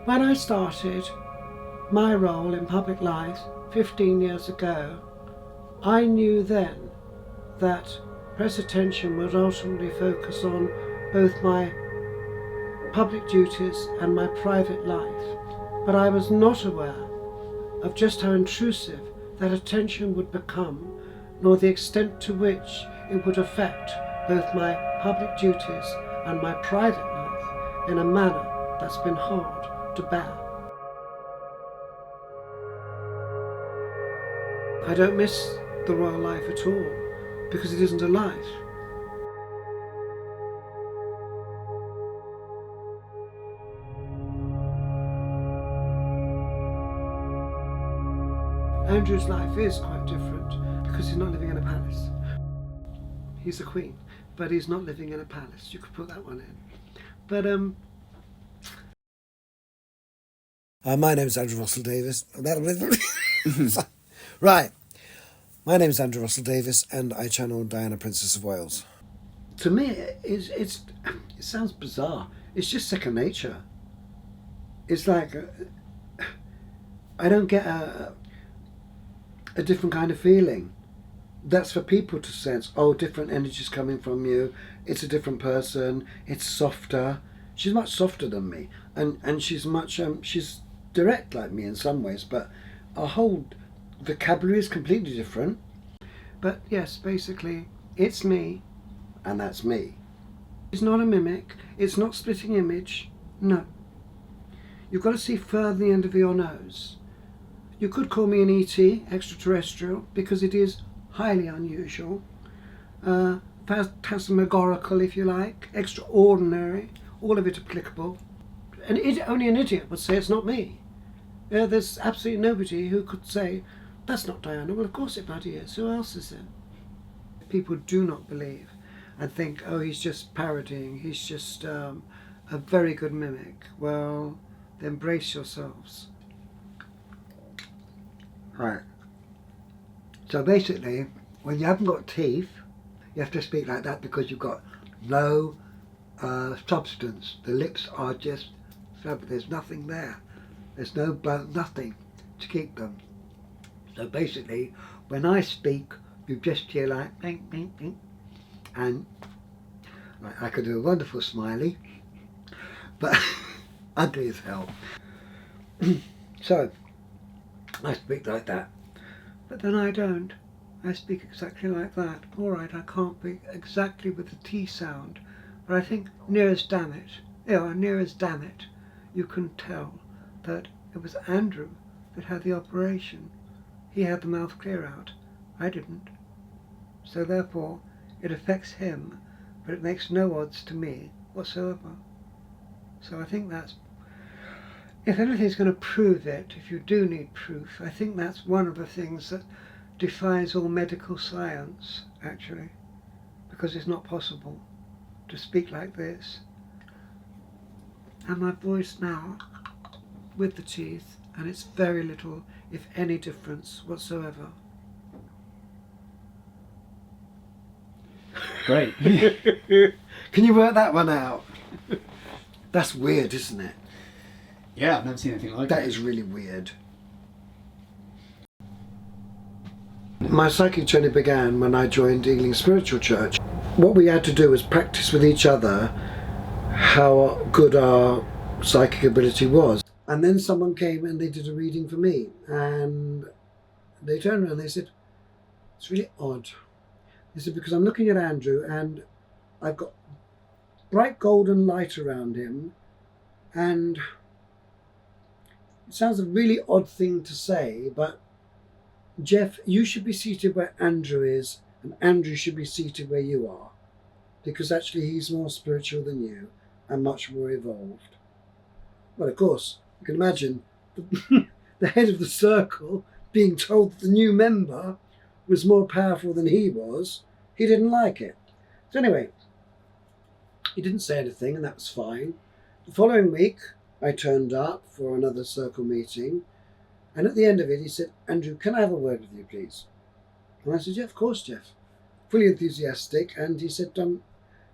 When I started my role in public life 15 years ago, I knew then that press attention would ultimately focus on both my public duties and my private life, but I was not aware of just how intrusive that attention would become, nor the extent to which it would affect both my public duties and my private life in a manner that's been hard to bear. I don't miss the royal life at all, because it isn't a life. Andrew's life is quite different because he's not living in a palace. He's a queen, but he's not living in a palace. You could put that one in. But my name's Andrew Russell Davis. Right. My name's Andrew Russell Davis, and I channel Diana, Princess of Wales. To me, it sounds bizarre. It's just second nature. It's like I don't get a different kind of feeling. That's for people to sense. Oh, different energies coming from you. It's a different person. It's softer. She's much softer than me, and she's much she's direct like me in some ways, but our whole vocabulary is completely different. But yes, basically, it's me, and that's me. It's not a mimic. It's not splitting image. No. You've got to see further the end of your nose. You could call me an ET, extraterrestrial, because it is highly unusual. Phantasmagorical, if you like, extraordinary, all of it applicable. And only an idiot would say it's not me. There's absolutely nobody who could say, that's not Diana. Well, of course it bloody is. Who else is it? People do not believe and think, oh, he's just parodying. He's just a very good mimic. Well, then brace yourselves. Right. So basically, when you haven't got teeth, you have to speak like that because you've got no substance. The lips are just, there's nothing there. There's no bone, nothing to keep them. So basically, when I speak, you just hear like, bing, bing, bing. And I could do a wonderful smiley, but ugly as hell. So, I speak like that. But then I don't. I speak exactly like that. All right, I can't be exactly with the T sound, but I think near as damn it, you can tell that it was Andrew that had the operation. He had the mouth clear out. I didn't. So therefore, it affects him, but it makes no odds to me whatsoever. So I think that's, if anything's going to prove it, if you do need proof, I think that's one of the things that defies all medical science, actually, because it's not possible to speak like this. And my voice now, with the teeth, and it's very little, if any difference whatsoever. Great. Can you work that one out? That's weird, isn't it? Yeah, I've never seen anything like That is really weird. My psychic journey began when I joined Ealing Spiritual Church. What we had to do was practice with each other how good our psychic ability was. And then someone came and they did a reading for me, and they turned around and they said, it's really odd. They said, because I'm looking at Andrew and I've got bright golden light around him, and it sounds a really odd thing to say, but Jeff, you should be seated where Andrew is, and Andrew should be seated where you are, because actually he's more spiritual than you and much more evolved. Well, of course, you can imagine the head of the circle being told that the new member was more powerful than he was. He didn't like it. So anyway, he didn't say anything, and that was fine. The following week, I turned up for another circle meeting, and at the end of it, he said, Andrew, can I have a word with you, please? And I said, yeah, of course, Jeff. Fully enthusiastic, and he said, I'm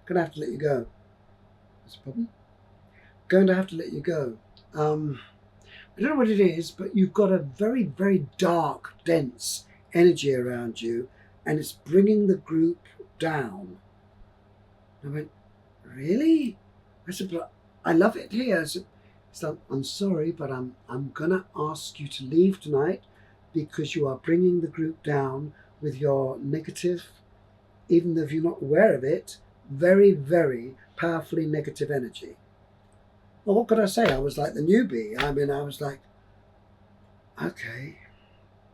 going to have to let you go. That's a problem. Going to have to let you go. I don't know what it is, but you've got a very, very dark, dense energy around you, and it's bringing the group down. I went, really? I said, but I love it here. I said, so I'm sorry, but I'm gonna ask you to leave tonight because you are bringing the group down with your negative, even if you're not aware of it, very, very powerfully negative energy. Well, what could I say? I was like the newbie. I mean, I was like, okay.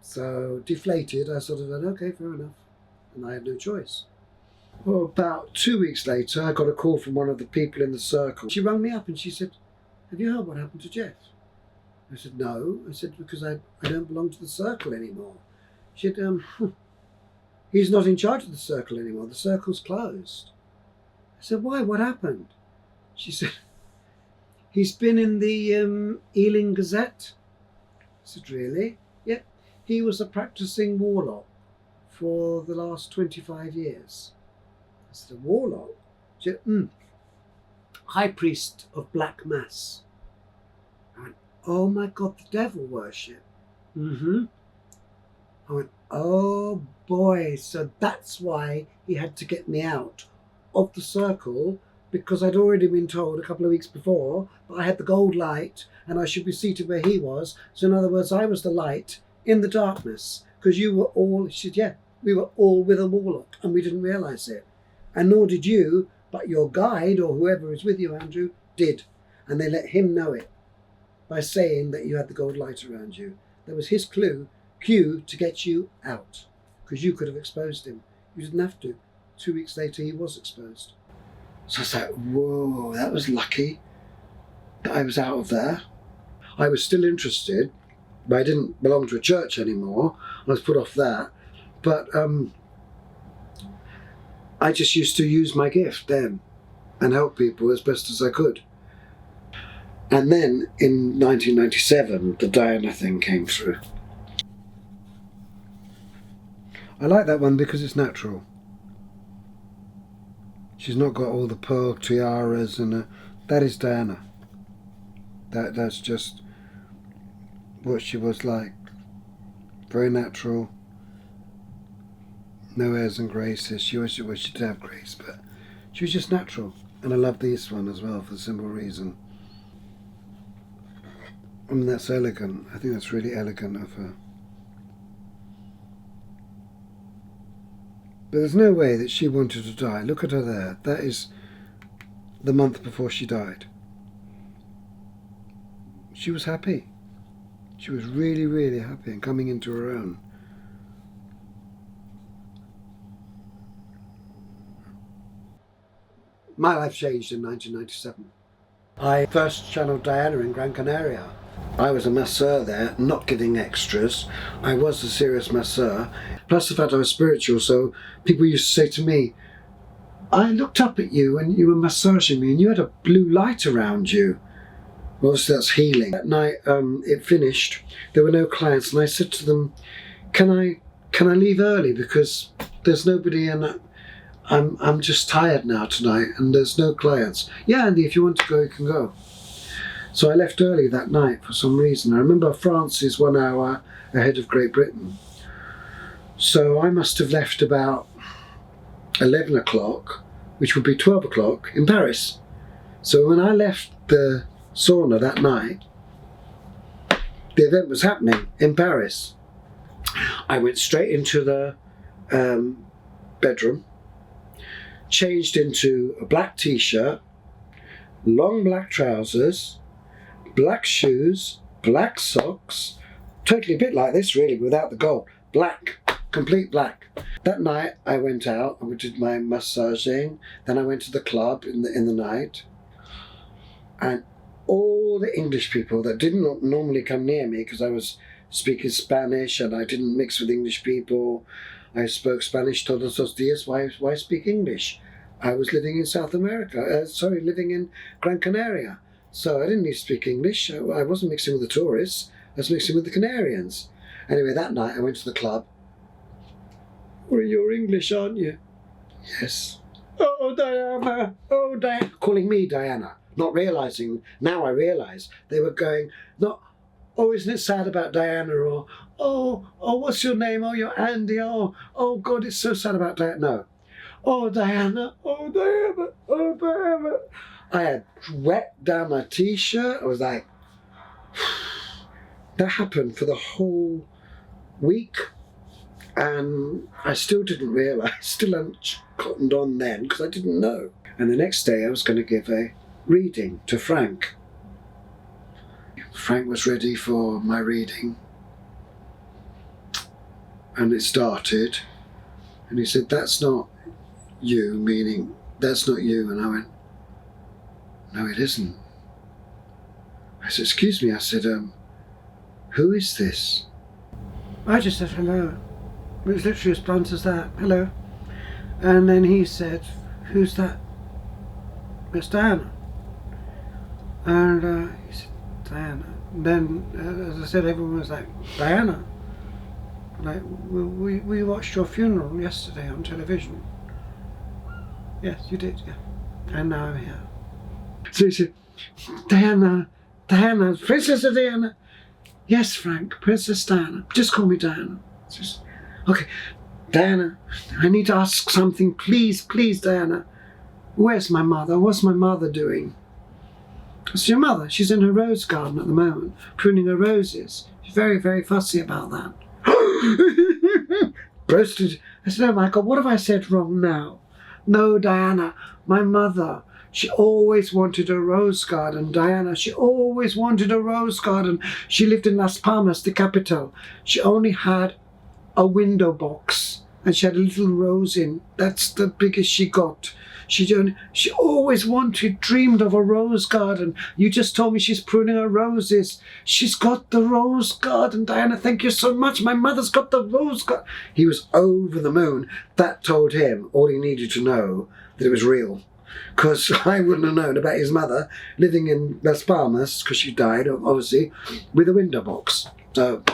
So deflated, I sort of went, okay, fair enough. And I had no choice. Well, about 2 weeks later, I got a call from one of the people in the circle. She rang me up and she said, have you heard what happened to Jeff? I said, no. I said, because I don't belong to the circle anymore. She said, he's not in charge of the circle anymore. The circle's closed. I said, why? What happened? She said, he's been in the Ealing Gazette. I said, really? Yeah. He was a practicing warlock for the last 25 years. I said, a warlock? She said, High priest of Black Mass. I went, oh my God, the devil worship. I went, oh boy, so that's why he had to get me out of the circle, because I'd already been told a couple of weeks before that I had the gold light and I should be seated where he was. So in other words, I was the light in the darkness, because you were all, she said, yeah, we were all with a warlock and we didn't realise it. And nor did you, but your guide or whoever is with you, Andrew, did. And they let him know it by saying that you had the gold light around you. That was his cue to get you out, because you could have exposed him. You didn't have to. 2 weeks later, he was exposed. So I was like, whoa, that was lucky that I was out of there. I was still interested, but I didn't belong to a church anymore. I was put off that. But I just used to use my gift then and help people as best as I could. And then in 1997, the Diana thing came through. I like that one because it's natural. She's not got all the pearl tiaras and that is Diana. That's just what she was like. Very natural. No airs and graces. She did have grace, but she was just natural. And I love this one as well for the simple reason. I mean, that's elegant. I think that's really elegant of her. But there's no way that she wanted to die. Look at her there. That is the month before she died. She was happy. She was really, really happy and coming into her own. My life changed in 1997. I first channeled Diana in Gran Canaria. I was a masseur there, not giving extras. I was a serious masseur. Plus the fact I was spiritual, so people used to say to me, I looked up at you and you were massaging me and you had a blue light around you. Well, obviously that's healing. That night it finished. There were no clients and I said to them, can I leave early because there's nobody and I'm just tired now tonight and there's no clients. Yeah, Andy, if you want to go, you can go. So I left early that night for some reason. I remember France is 1 hour ahead of Great Britain. So I must have left about 11 o'clock, which would be 12 o'clock in Paris. So when I left the sauna that night, the event was happening in Paris. I went straight into the bedroom, changed into a black t-shirt, long black trousers, black shoes, black socks, totally a bit like this really, without the gold. Black, complete black. That night I went out and we did my massaging, then I went to the club in the night, and all the English people that didn't normally come near me because I was speaking Spanish and I didn't mix with English people. I spoke Spanish todos los días. Why speak English? I was living in South America, living in Gran Canaria. So I didn't need to speak English. I wasn't mixing with the tourists. I was mixing with the Canarians. Anyway, that night I went to the club. Well, you're English, aren't you? Yes. Oh, Diana. Oh, Diana. Calling me Diana. not realising, now I realise, they were going, not, oh, isn't it sad about Diana, or, oh, what's your name? Oh, you're Andy, oh, God, it's so sad about Diana. No. Oh, Diana, oh, Diana, oh, Diana. I had wet down my t-shirt. I was like, that happened for the whole week. And I still didn't realise, still hadn't cottoned on then, because I didn't know. And the next day I was going to give a reading to Frank. Frank was ready for my reading. And it started. And he said, that's not you, meaning, that's not you. And I went, no, it isn't. I said, excuse me. I said, who is this? I just said hello. It was literally as blunt as that. Hello. And then he said, who's that? It's Diana. And he said, Diana. And then, as I said, everyone was like, Diana. Like, we watched your funeral yesterday on television. Yes, you did, yeah. And now I'm here. So he said, Diana, Princess Diana. Yes, Frank, Princess Diana. Just call me Diana. Just, okay, Diana, I need to ask something. Please, Diana. Where's my mother? What's my mother doing? It's your mother. She's in her rose garden at the moment, pruning her roses. She's very, very fussy about that. Roasted. I said, oh my God, what have I said wrong now? No, Diana, my mother, she always wanted a rose garden, Diana. She always wanted a rose garden. She lived in Las Palmas, the capital. She only had a window box and she had a little rose in. That's the biggest she got. She always dreamed of a rose garden. You just told me she's pruning her roses. She's got the rose garden, Diana. Thank you so much. My mother's got the rose garden. He was over the moon. That told him all he needed to know, that it was real. Because I wouldn't have known about his mother living in Las Palmas, because she died, obviously, with a window box. So,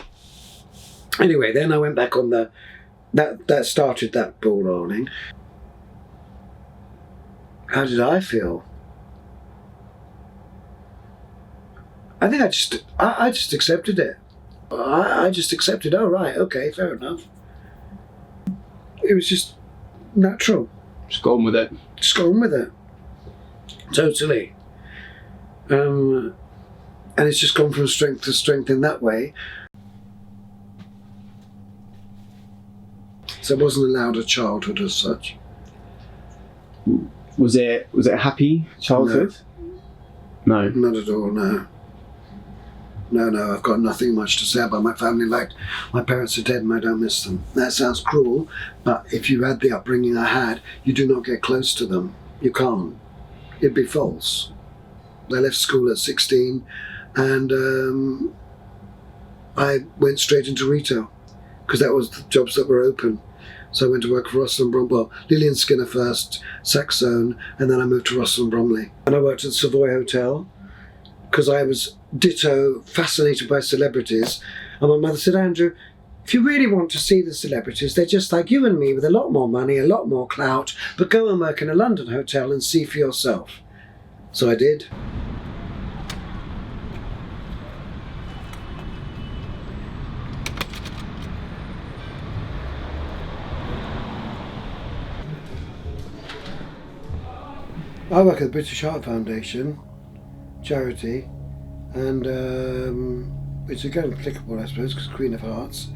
anyway, then I went back on that started that ball rolling. How did I feel? I think I just accepted it. I just accepted, oh right, okay, fair enough. It was just natural. Just go on with it. Just go on with it. Totally. And it's just gone from strength to strength in that way. So I wasn't allowed a childhood as such. Was it a happy childhood? No. Not at all, no. No, I've got nothing much to say about my family. Like, my parents are dead and I don't miss them. That sounds cruel, but if you had the upbringing I had, you do not get close to them. You can't. It'd be false. I left school at 16 and I went straight into retail because that was the jobs that were open. So I went to work for Russell & Bromley, well, Lillian Skinner first, Saxone, and then I moved to Russell & Bromley. And I worked at the Savoy Hotel because I was ditto fascinated by celebrities. And my mother said, Andrew, if you really want to see the celebrities, they're just like you and me with a lot more money, a lot more clout, but go and work in a London hotel and see for yourself. So I did. I work at the British Heart Foundation, charity, and it's again applicable, I suppose, because Queen of Hearts.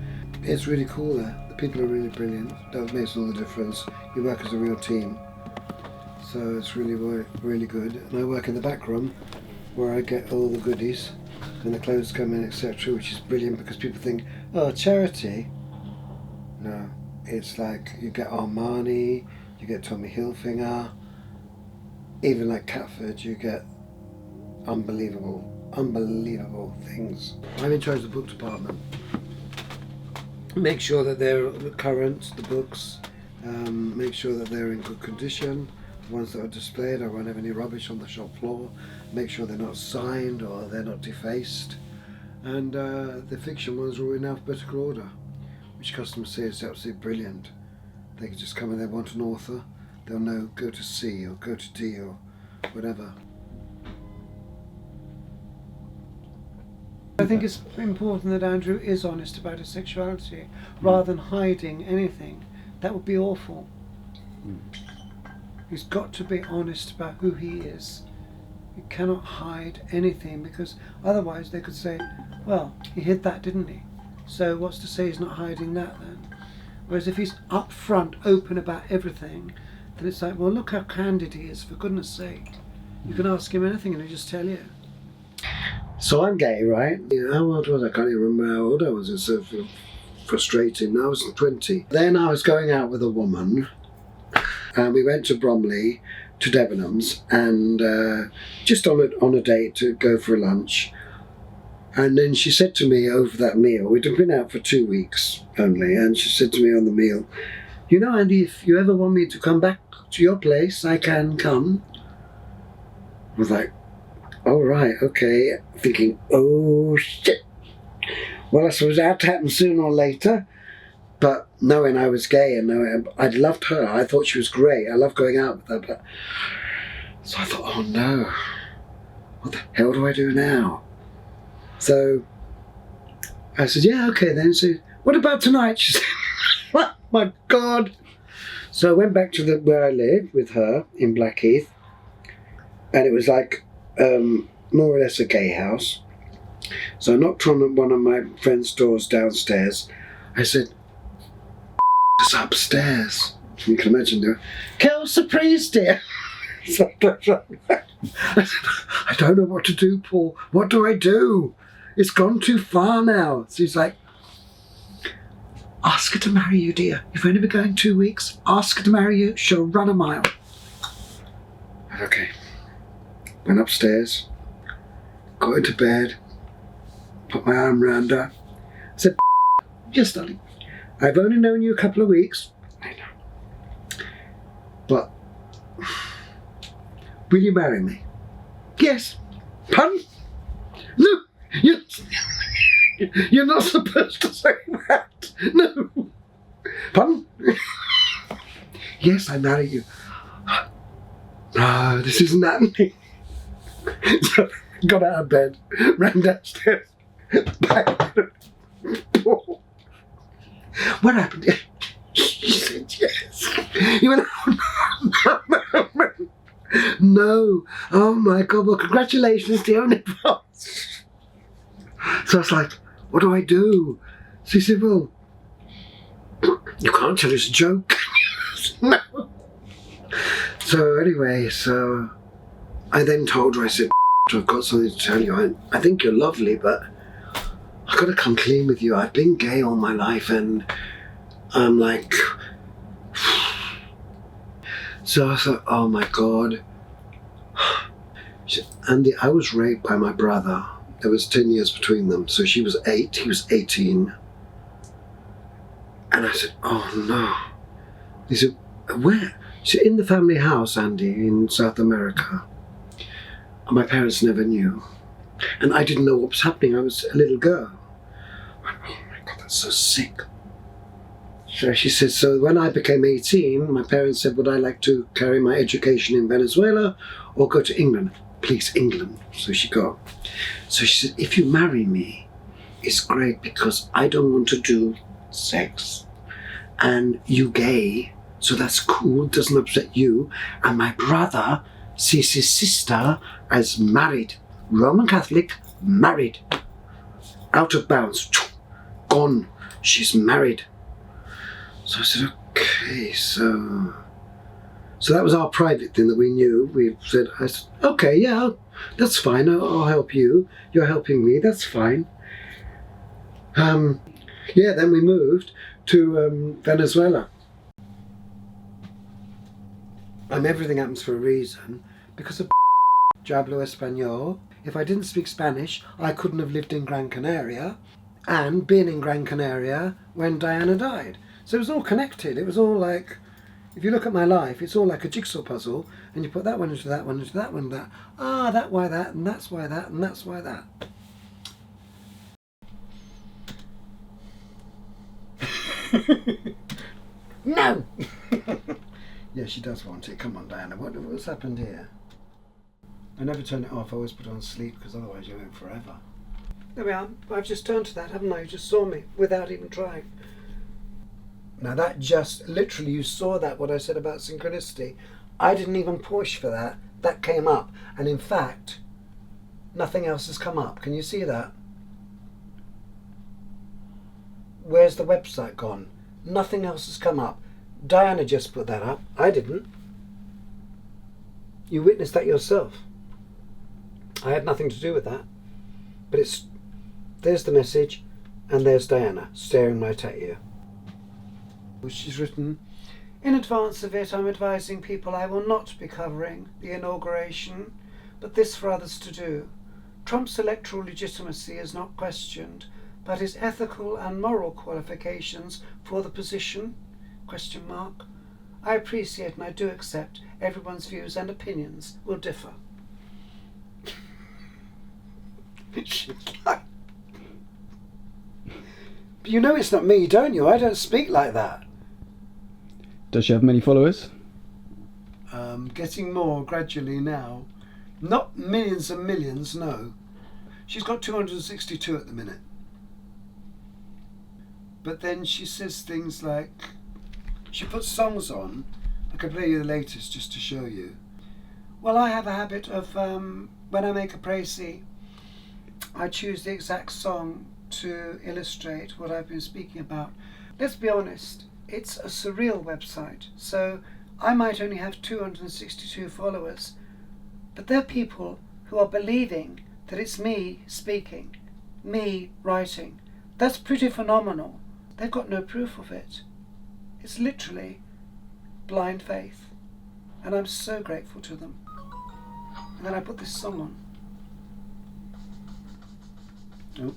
It's really cool there. The people are really brilliant. That makes all the difference. You work as a real team. So it's really, really good. And I work in the back room where I get all the goodies and the clothes come in, etc., which is brilliant because people think, oh, charity. No, it's like you get Armani, you get Tommy Hilfiger, even like Catford, you get unbelievable things. I'm in charge of the book department. Make sure that they're current, the books, make sure that they're in good condition, the ones that are displayed, I won't have any rubbish on the shop floor, make sure they're not signed or they're not defaced, and the fiction ones are all in alphabetical order, which customers say is absolutely brilliant. They can just come and they want an author, they'll know go to C or go to D or whatever. I think it's important that Andrew is honest about his sexuality rather than hiding anything. That would be awful. He's got to be honest about who he is. He cannot hide anything, because otherwise they could say, well, he hid that, didn't he? So what's to say he's not hiding that then? Whereas if he's upfront, open about everything, then it's like, well, look how candid he is, for goodness sake. You can ask him anything and he'll just tell you. So I'm gay, right? How old was I? I can't even remember how old I was. It's so frustrating. I was 20. Then I was going out with a woman, and we went to Bromley, to Debenhams, and just on a date to go for lunch. And then she said to me over that meal, we'd been out for 2 weeks only, and she said to me on the meal, you know, Andy, if you ever want me to come back to your place, I can come. I was like, oh right, okay, thinking, oh shit. Well, I suppose that happened sooner or later, but knowing I was gay and knowing I loved her, I thought she was great. I loved going out with her, but so I thought, oh no, what the hell do I do now? So I said, yeah, okay then. So what about tonight? She said, oh my God. So I went back to where I lived with her in Blackheath, and it was like more or less a gay house. So I knocked on one of my friend's doors downstairs. I said, it's upstairs. You can imagine there. Kel, surprise, dear. So I said, I don't know what to do, Paul. What do I do? It's gone too far now. So he's like, ask her to marry you, dear. You've only been going 2 weeks. Ask her to marry you. She'll run a mile. Okay. Went upstairs, got into bed, put my arm around her. I said, yes, darling, I've only known you a couple of weeks. I know. But will you marry me? Yes. Pardon? No, you're not supposed to say that. No. Pardon? Yes, I marry you. No, this isn't happening. So I got out of bed, ran downstairs, back to the door. What happened? She said yes. He went, oh, no. No. Oh my God, well, congratulations, dear, in advance. So I was like, what do I do? So he said, well, you can't tell it's a joke. No. So anyway, so I then told her, I said, I've got something to tell you. I think you're lovely, but I've got to come clean with you. I've been gay all my life, and I'm like... So I thought, oh my God. She said, Andy, I was raped by my brother. There was 10 years between them. So she was 8, he was 18. And I said, oh no. He said, where? She said, in the family house, Andy, in South America. My parents never knew. And I didn't know what was happening. I was a little girl. I went, oh my God, that's so sick. So she said, so when I became 18, my parents said, would I like to carry my education in Venezuela or go to England? Please, England. So she got. So she said, if you marry me, it's great because I don't want to do sex. And you gay, so that's cool, doesn't upset you. And my brother sees his sister as married, Roman Catholic, married, out of bounds, gone, she's married. So I said, okay, so that was our private thing that we knew. We said, I said, okay, yeah, that's fine, I'll help you, you're helping me, that's fine. Yeah, then we moved to Venezuela. Everything happens for a reason. Because of yo hablo español. If I didn't speak Spanish, I couldn't have lived in Gran Canaria and been in Gran Canaria when Diana died. So it was all connected. It was all like, if you look at my life, it's all like a jigsaw puzzle, and you put that one into that one, into that one, that. Ah, that why that, and that's why that, and that's why that. No! Yeah, she does want it. Come on, Diana. What's happened here? I never turn it off. I always put it on sleep because otherwise you're in forever. There we are. I've just turned to that, haven't I? You just saw me without even trying. Now that just, literally you saw that, what I said about synchronicity. I didn't even push for that. That came up. And in fact, nothing else has come up. Can you see that? Where's the website gone? Nothing else has come up. Diana just put that up. I didn't. You witnessed that yourself. I had nothing to do with that. But there's the message, and there's Diana staring right at you. She's written, in advance of it, I'm advising people I will not be covering the inauguration, but this for others to do. Trump's electoral legitimacy is not questioned, but his ethical and moral qualifications for the position, ? I appreciate and I do accept everyone's views and opinions will differ. You know it's not me, don't you? I don't speak like that. Does she have many followers? Getting more gradually now. Not millions and millions, no. She's got 262 at the minute. But then she says things like, she puts songs on. I can play you the latest just to show you. Well, I have a habit of, when I make a précis, I choose the exact song to illustrate what I've been speaking about. Let's be honest, it's a surreal website, so I might only have 262 followers, but they're people who are believing that it's me speaking, me writing. That's pretty phenomenal. They've got no proof of it. It's literally blind faith, and I'm so grateful to them. And then I put this song on. Oh.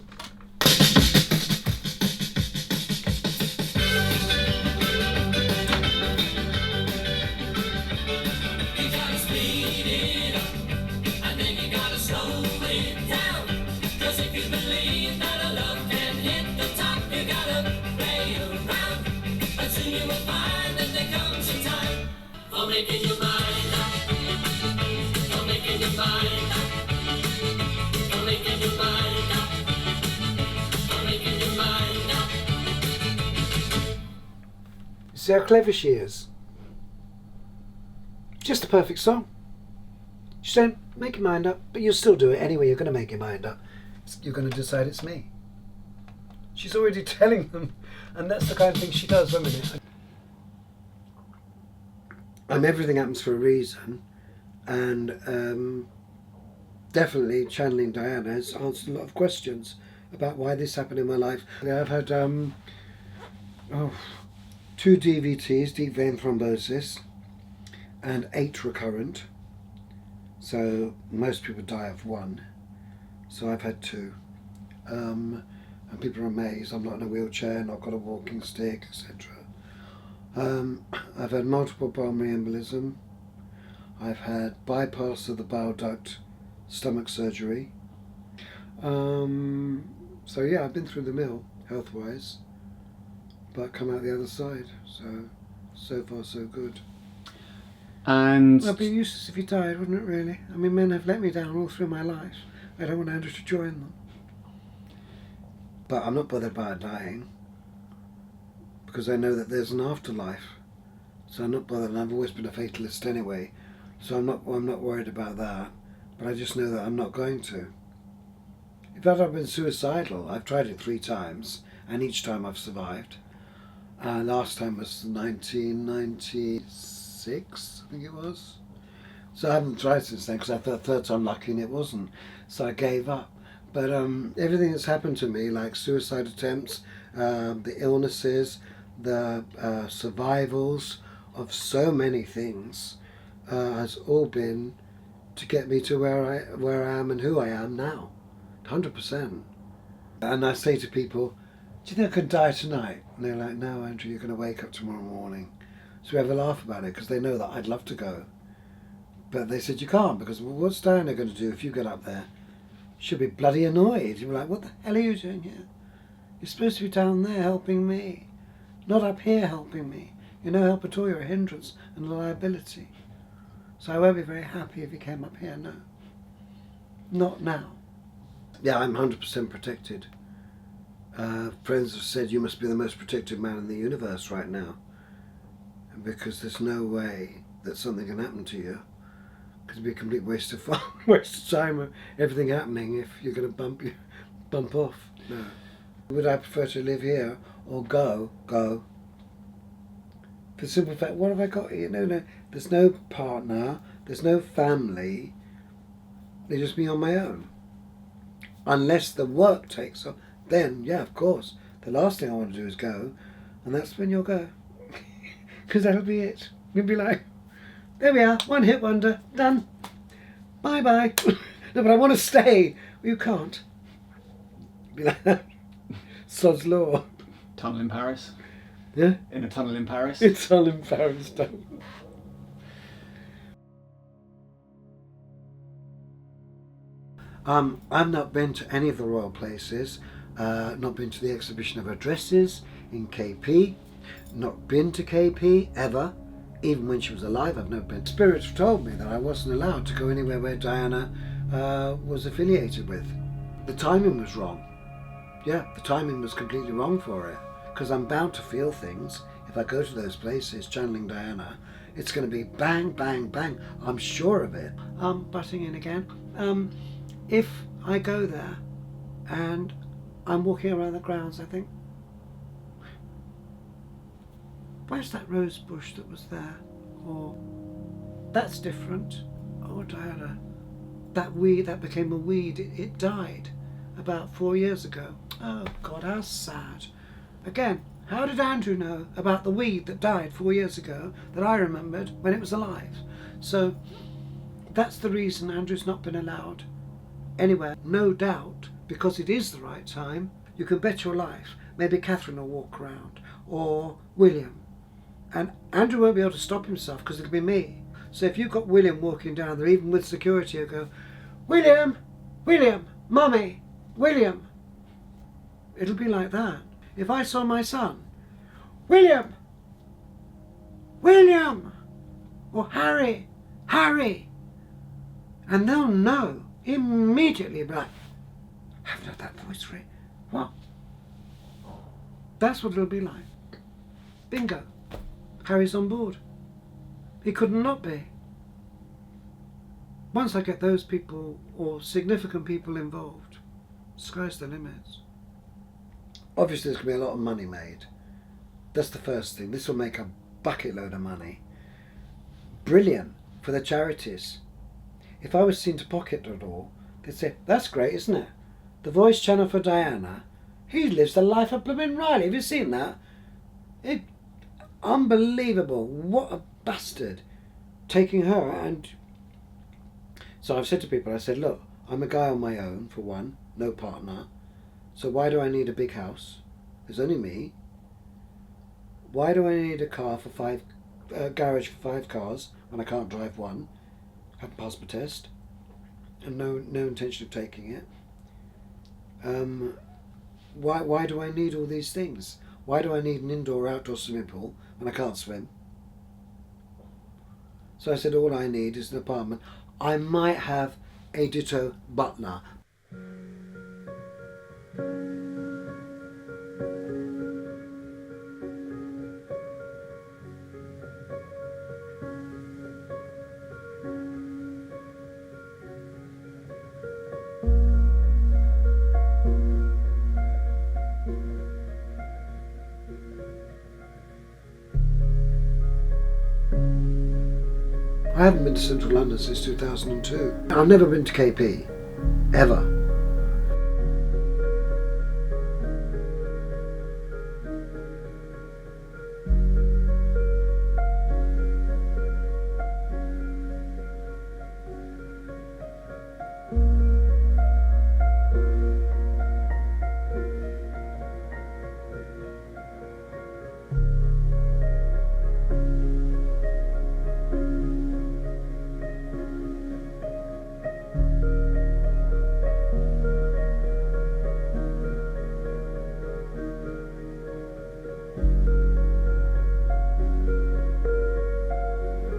See how clever she is. Just the perfect song. She's saying, make your mind up, but you'll still do it anyway. You're going to make your mind up. You're going to decide it's me. She's already telling them, and that's the kind of thing she does. Wait a minute. Everything happens for a reason, and definitely channeling Diana has answered a lot of questions about why this happened in my life. I've had 2 DVTs, deep vein thrombosis, and 8 recurrent. So most people die of 1. So I've had 2. And people are amazed. I'm not in a wheelchair, not got a walking stick, etc. I've had multiple pulmonary embolism. I've had bypass of the bile duct, stomach surgery. So yeah, I've been through the mill, health-wise, but come out the other side. So far so good. And Well, it'd be useless if you died, wouldn't it, really? I mean, men have let me down all through my life. I don't want Andrew to join them. But I'm not bothered about dying, because I know that there's an afterlife. So I'm not bothered, and I've always been a fatalist anyway. So I'm not worried about that. But I just know that I'm not going to. In fact, I've been suicidal. I've tried it 3 times, and each time I've survived. Last time was 1996, I think it was. So I haven't tried since then, because I thought 3rd time lucky and it wasn't. So I gave up. But everything that's happened to me, like suicide attempts, the illnesses, the survivals of so many things, has all been to get me to where I am and who I am now. 100%. And I say to people, do you think I could die tonight? And they're like, no, Andrew, you're going to wake up tomorrow morning. So we have a laugh about it, because they know that I'd love to go. But they said, you can't, because what's Diana going to do if you get up there? She'll be bloody annoyed. You'll be like, what the hell are you doing here? You're supposed to be down there helping me, not up here helping me. You're no help at all. You're a hindrance and a liability. So I won't be very happy if you came up here, no. Not now. Yeah, I'm 100% protected. Friends have said you must be the most protected man in the universe right now, because there's no way that something can happen to you. Because it'd be a complete waste of fun, waste of time of everything happening if you're going to bump off. No. Would I prefer to live here or go? Go. For the simple fact, what have I got here? No, there's no partner, there's no family. There's just me on my own. Unless the work takes off, then yeah, of course. The last thing I want to do is go, and that's when you'll go. Because that'll be it. You'll be like, there we are, one hit wonder, done. Bye bye. No, but I want to stay. Well, you can't. Be like that. Sod's law. Tunnel in Paris. Yeah? In a tunnel in Paris. It's all in Paris, don't. I've not been to any of the royal places, not been to the exhibition of her dresses in KP, not been to KP ever, even when she was alive. I've never been. Spirits told me that I wasn't allowed to go anywhere where Diana was affiliated with. The timing was wrong. Yeah, the timing was completely wrong for it, because I'm bound to feel things. If I go to those places channeling Diana, it's going to be bang, bang, bang. I'm sure of it. Butting in again. If I go there and I'm walking around the grounds, I think, where's that rose bush that was there? Or that's different. Oh, Diana, that weed, that became a weed, it died about 4 years ago. Oh God, how sad. Again, how did Andrew know about the weed that died 4 years ago that I remembered when it was alive? So that's the reason Andrew's not been allowed anywhere. No doubt, because it is the right time. You can bet your life maybe Catherine will walk around, or William, and Andrew won't be able to stop himself because it'll be me. So if you've got William walking down there, even with security, he'll go, William, William, Mummy, William. It'll be like that. If I saw my son, William, William, or Harry, Harry, and they'll know immediately, be like, I haven't heard that voice for it. What? That's what it'll be like. Bingo. Harry's on board. He couldn't not be. Once I get those people or significant people involved, sky's the limit. Obviously there's going to be a lot of money made. That's the first thing. This will make a bucket load of money. Brilliant for the charities. If I was seen to pocket it all, they'd say, that's great, isn't it? The voice channel for Diana. He lives the life of blooming Riley. Have you seen that? Unbelievable. What a bastard. Taking her. And so I've said to people, I said, look, I'm a guy on my own, for one, no partner. So why do I need a big house? There's only me. Why do I need a car for garage for 5 cars when I can't drive one? Haven't passed my test, and no intention of taking it. Why do I need all these things? Why do I need an indoor-outdoor swimming pool when I can't swim? So I said all I need is an apartment. I might have a ditto butler. I haven't been to Central London since 2002. I've never been to KP, ever.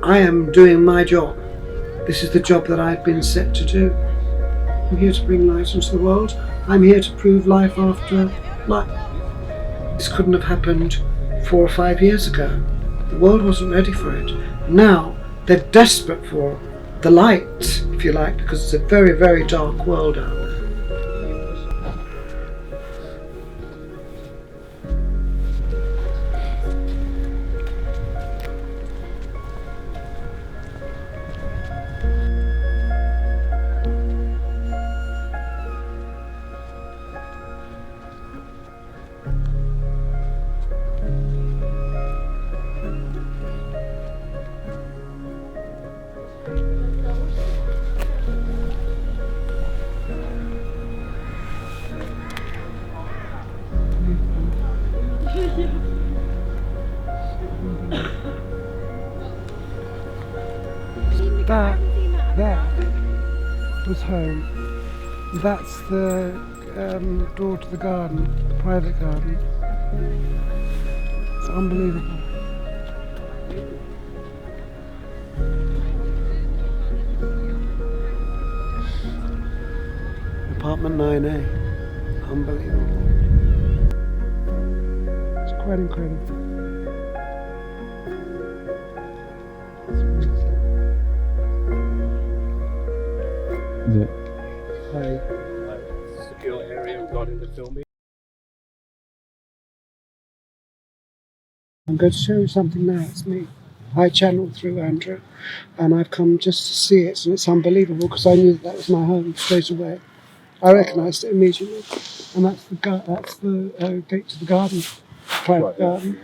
I am doing my job. This is the job that I've been set to do. I'm here to bring light into the world. I'm here to prove life after life. This couldn't have happened 4 or 5 years ago. The world wasn't ready for it. Now they're desperate for the light, if you like, because it's a very, very dark world out there. That there was home. That's the door to the garden, private garden. It's unbelievable. Apartment 9A. Unbelievable. It's quite incredible. Is it? Secure area regarding the filming. I'm going to show you something now. It's me. I channeled through Andrew, and I've come just to see it, and it's unbelievable because I knew that was my home straight away. I recognised it immediately, and that's the gate to the garden, private garden.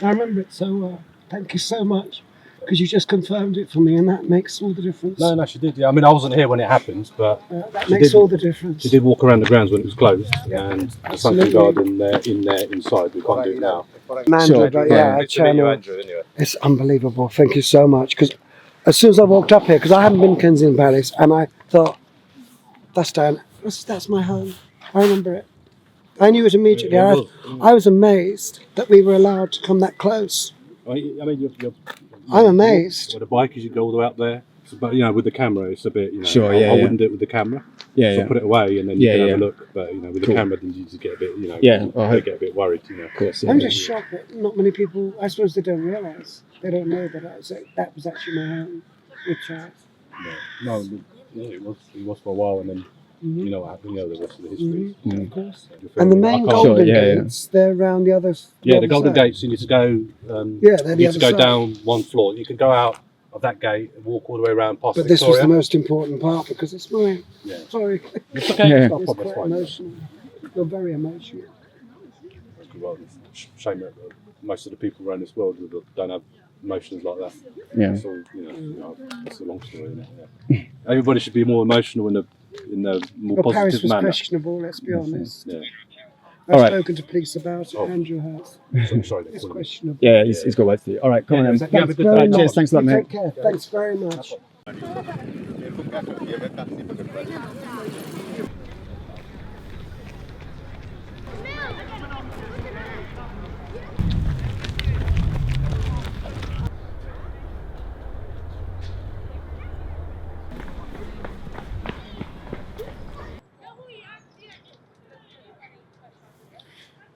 I remember it so well. Thank you so much, because you just confirmed it for me, and that makes all the difference. No, she did. Yeah, I mean, I wasn't here when it happened, but That she makes did- all the difference. she did walk around the grounds when it was closed, and the Absolutely. sunken garden inside. We can't do it now. Andrew, Sure. but yeah, I Good to meet you, channeled. Andrew, anyway. It's unbelievable. Thank you so much. Because as soon as I walked up here, because I haven't been to Kensington Palace, and I thought, that's Diana. That's my home. I remember it. I knew it immediately. It I was. was amazed that we were allowed to come that close. I mean, I'm amazed. With a bike, you should go all the way up there. But with the camera, it's a bit. Sure, I yeah, wouldn't do it with the camera. Yeah, So yeah. put it away, and then you Yeah, can have yeah. a look. But with Cool. the camera, then you just get a bit. Yeah, I you hope- get a bit worried. Of course, yeah. I'm just shocked that not many people, I suppose they don't realise. They don't know that that was actually my home with Charles. No, it was for a while, and then Mhm. you know what happened. You know the rest of the history. Mhm, Of course. You're And the filming. main I can't- golden Sure, yeah, yeah. gates, they're around the other Yeah, the Golden side. Gates. You need to go. Yeah, they're You the need other to go side. down one floor. You can go out of that gate and walk all the way around past But this was Victoria. the most important part because it's mine. Yeah. Sorry. It's okay. Yeah. It's not a It's problem. It's quite fine. emotional. You're very emotional. Well, it's a shame that most of the people around this world don't have emotions like that. Yeah. It's all, it's a long story, isn't it? Yeah. Everybody should be more emotional in a more Well, Paris positive was manner. questionable, let's be honest. Yeah. I've All right. spoken to police about it, Oh. Andrew has. So, sorry. It's That's questionable. Yeah, he's got words for you. All right, come on then. Yeah, Thanks but the- very Right, much. cheers, thanks a lot, You mate. Take care. Thanks very much.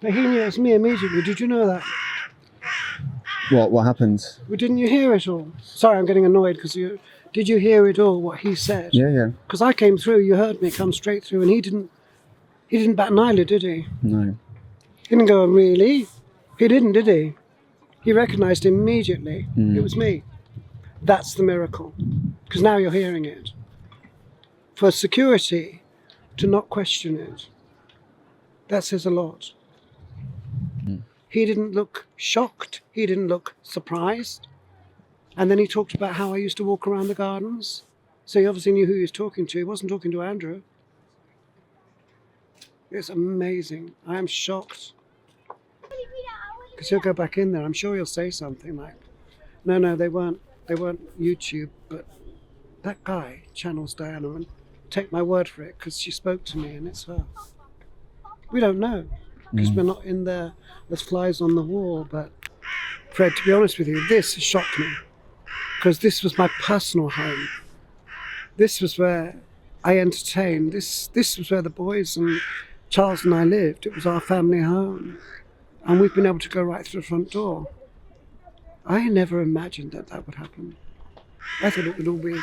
But he knew it was me immediately. Did you know that? What happened? Well, didn't you hear it all? Sorry, I'm getting annoyed because you. Did you hear it all? What he said? Yeah, yeah. Because I came through. You heard me come straight through, and he didn't. He didn't bat an eyelid, did he? No. He didn't go, really? He didn't, did he? He recognised immediately. It was me. That's the miracle. Because now you're hearing it. For security to not question it, that says a lot. He didn't look shocked. He didn't look surprised. And then he talked about how I used to walk around the gardens. So he obviously knew who he was talking to. He wasn't talking to Andrew. It's amazing. I am shocked. Because he'll go back in there. I'm sure he'll say something like, no, they weren't YouTube, but that guy channels Diana, and take my word for it, because she spoke to me and it's her. We don't know, because we're not in there as flies on the wall, but Fred, to be honest with you, this has shocked me, because this was my personal home. This was where I entertained. This was where the boys and Charles and I lived. It was our family home. And we've been able to go right through the front door. I never imagined that that would happen. I thought it would all be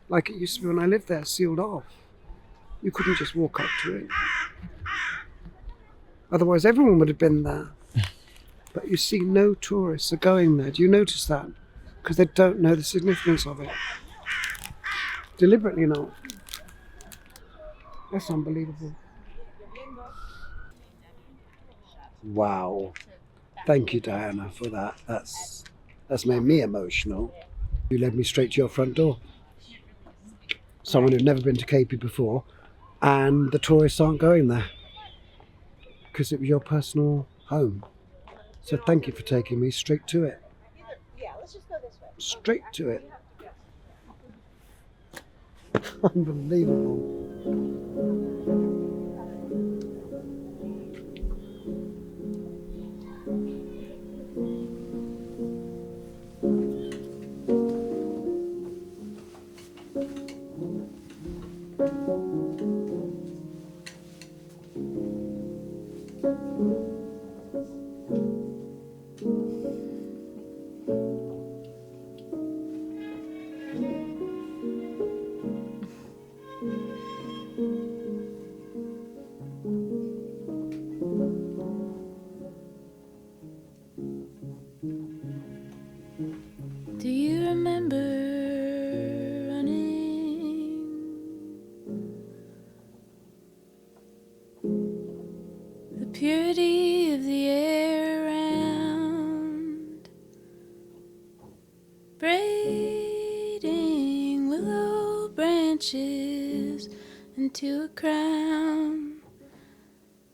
like it used to be when I lived there, sealed off. You couldn't just walk up to it. Otherwise everyone would have been there. But you see, no tourists are going there. Do you notice that? Because they don't know the significance of it. Deliberately not. That's unbelievable. Wow. Thank you, Diana, for that. That's made me emotional. You led me straight to your front door. Someone who'd never been to KP before, and the tourists aren't going there because it was your personal home. So thank you for taking me straight to it. Straight to it. Unbelievable. Do you remember running? The purity of the air around, braiding willow branches into a crown.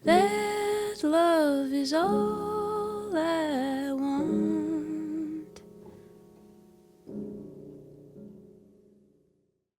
That love is all I